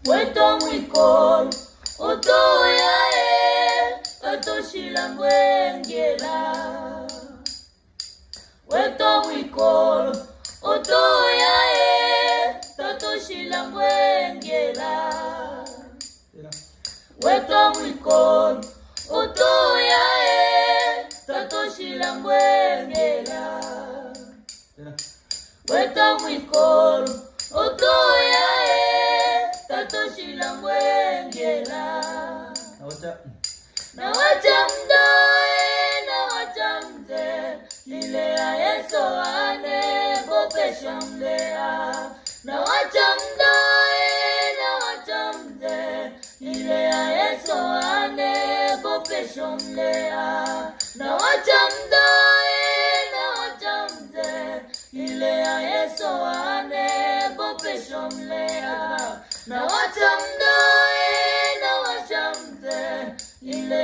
weto mwikolo otoya atoshila mwengela weto mwikolo otoya tatoshila mwengela weto mwikolo otoya tatoshila mwengela weto mwikolo otoya tatoshila mwengela na wacha mde lilea Yesu ane bopesha mlea na wacha mde lilea Yesu ane bopesha mlea na wacha mde lilea Yesu ane bopesha mlea na wacha mde lilea